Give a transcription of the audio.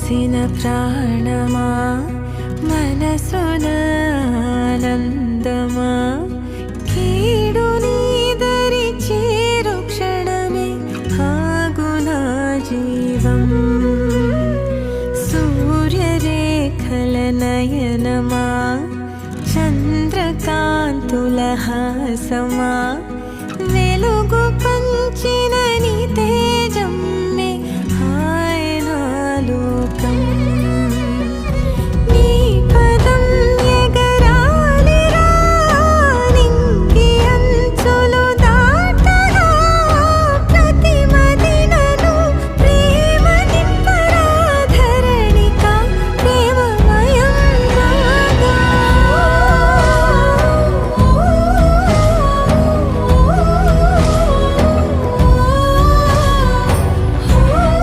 పోసిన ప్రాణమా మనసున ఆనందమా కీడు నీదరి చేరు క్షణమే ఆగునా జీవం సూర్యరేఖల నయనమా చంద్రకాంతుల హాసమా